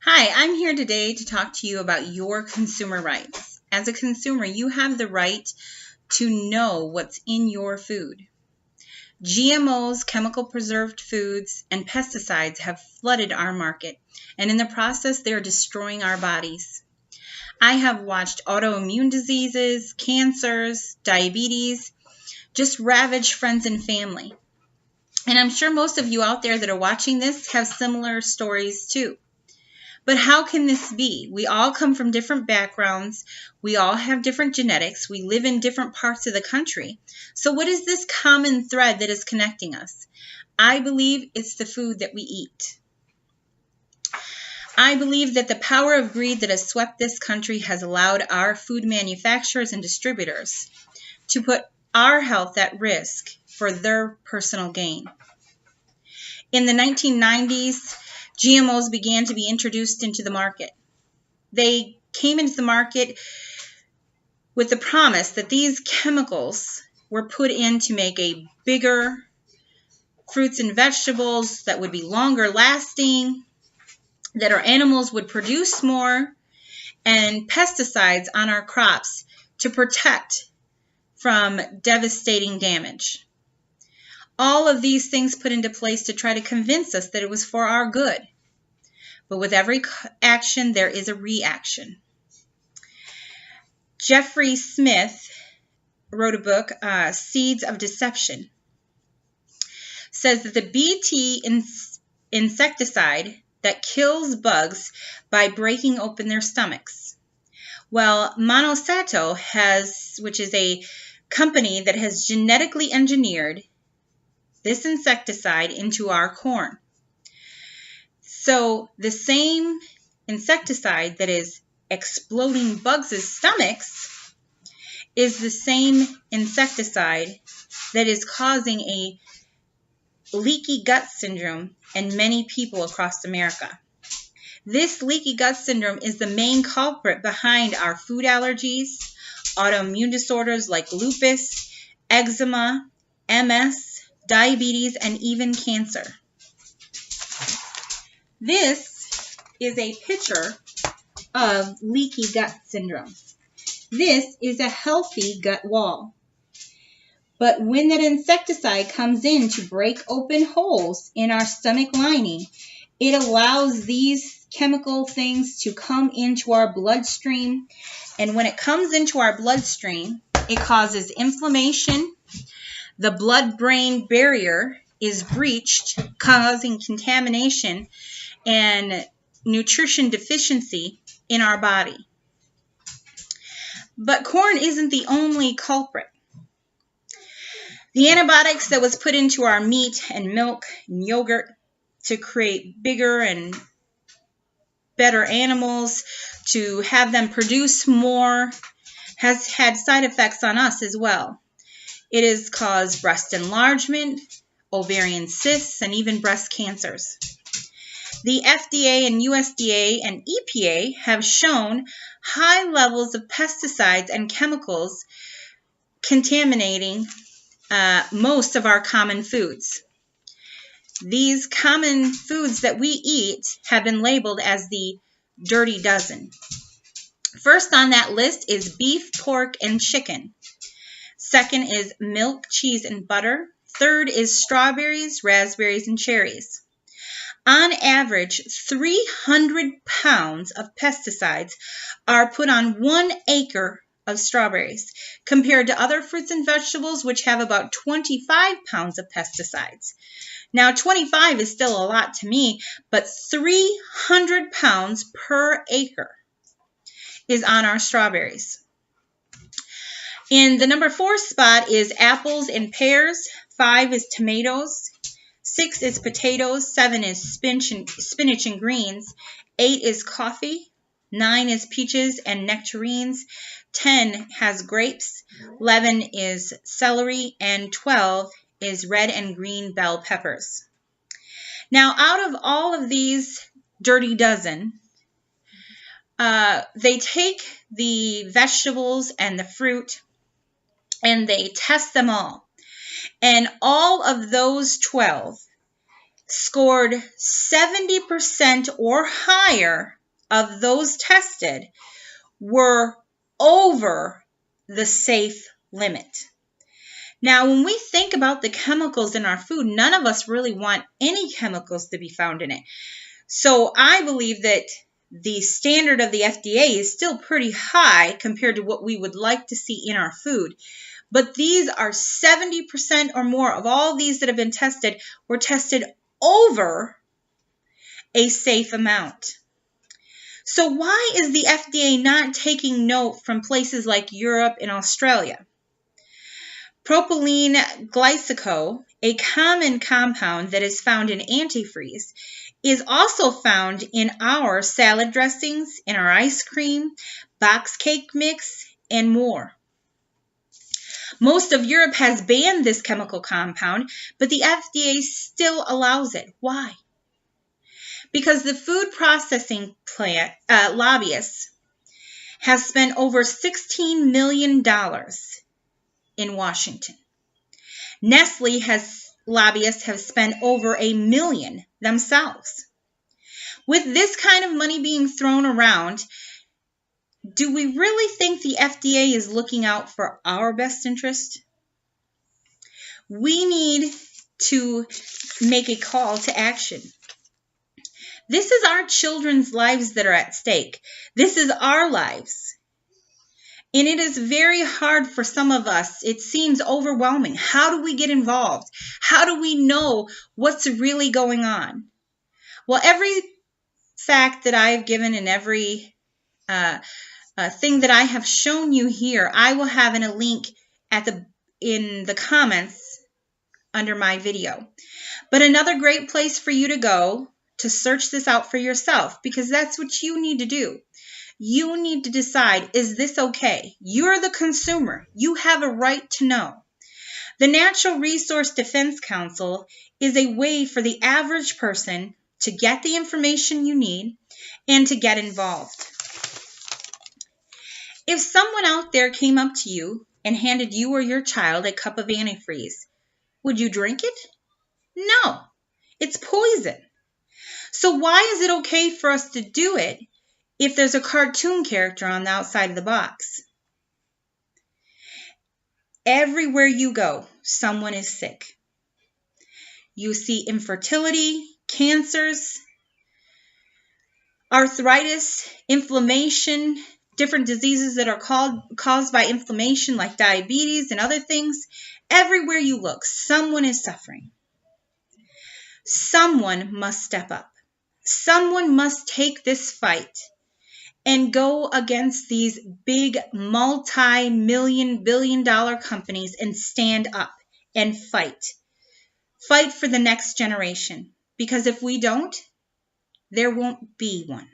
Hi, I'm here today to talk to you about your consumer rights. As a consumer, you have the right to know what's in your food. GMOs, chemical preserved foods, and pesticides have flooded our market, and in the process, they are destroying our bodies. I have watched autoimmune diseases, cancers, diabetes just ravage friends and family. And I'm sure most of you out there that are watching this have similar stories too. But how can this be? We all come from different backgrounds. We all have different genetics. We live in different parts of the country. So what is this common thread that is connecting us? I believe it's the food that we eat. I believe that the power of greed that has swept this country has allowed our food manufacturers and distributors to put our health at risk for their personal gain. In the 1990s, GMOs began to be introduced into the market. They came into the market with the promise that these chemicals were put in to make a bigger fruits and vegetables that would be longer lasting, that our animals would produce more, and pesticides on our crops to protect from devastating damage. All of these things put into place to try to convince us that it was for our good. But with every action, there is a reaction. Jeffrey Smith wrote a book, Seeds of Deception, says that the BT insecticide that kills bugs by breaking open their stomachs. Well, Monsanto which is a company that has genetically engineered this insecticide into our corn. So the same insecticide that is exploding bugs' stomachs is the same insecticide that is causing a leaky gut syndrome in many people across America. This leaky gut syndrome is the main culprit behind our food allergies, autoimmune disorders like lupus, eczema, MS, diabetes, and even cancer. This is a picture of leaky gut syndrome. This is a healthy gut wall. But when that insecticide comes in to break open holes in our stomach lining, it allows these chemical things to come into our bloodstream. And when it comes into our bloodstream, it causes inflammation. The blood-brain barrier is breached, causing contamination and nutrition deficiency in our body. But corn isn't the only culprit. The antibiotics that was put into our meat and milk and yogurt to create bigger and better animals, to have them produce more, has had side effects on us as well. It has caused breast enlargement, ovarian cysts, and even breast cancers. The FDA and USDA and EPA have shown high levels of pesticides and chemicals contaminating most of our common foods. These common foods that we eat have been labeled as the dirty dozen. First on that list is beef, pork, and chicken. Second is milk, cheese, and butter. Third is strawberries, raspberries, and cherries. On average, 300 pounds of pesticides are put on 1 acre of strawberries, compared to other fruits and vegetables, which have about 25 pounds of pesticides. Now, 25 is still a lot to me, but 300 pounds per acre is on our strawberries. In the number 4 spot is apples and pears. 5 is tomatoes. 6 is potatoes. 7 is spinach and greens. 8 is coffee. 9 is peaches and nectarines. 10 has grapes. 11 is celery. And 12 is red and green bell peppers. Now, out of all of these dirty dozen, they take the vegetables and the fruit and they test them all. And all of those 12 scored 70% or higher of those tested were over the safe limit. Now, when we think about the chemicals in our food, none of us really want any chemicals to be found in it. So I believe that the standard of the FDA is still pretty high compared to what we would like to see in our food. But these are 70% or more of all these that have been tested were tested over a safe amount. So why is the FDA not taking note from places like Europe and Australia? Propylene glycol, a common compound that is found in antifreeze, is also found in our salad dressings, in our ice cream, box cake mix, and more. Most of Europe has banned this chemical compound, but the FDA still allows it. Why? Because the food processing plant lobbyists have spent over $16 million in Washington. Nestle lobbyists have spent over $1 million themselves. With this kind of money being thrown around, do we really think the FDA is looking out for our best interest? We need to make a call to action. This is our children's lives that are at stake. This is our lives. And it is very hard for some of us. It seems overwhelming. How do we get involved? How do we know what's really going on? Well, every fact that I've given and every thing that I have shown you here, I will have in a link in the comments under my video. But another great place for you to go to search this out for yourself, because that's what you need to do. You need to decide, is this okay? You're the consumer. You have a right to know. The Natural Resource Defense Council is a way for the average person to get the information you need and to get involved. If someone out there came up to you and handed you or your child a cup of antifreeze, would you drink it? No, it's poison. So why is it okay for us to do it if there's a cartoon character on the outside of the box? Everywhere you go, someone is sick. You see infertility, cancers, arthritis, inflammation, different diseases that are caused by inflammation like diabetes and other things. Everywhere you look, someone is suffering. Someone must step up. Someone must take this fight and go against these big multi-million, billion-dollar companies and stand up and fight. Fight for the next generation. Because if we don't, there won't be one.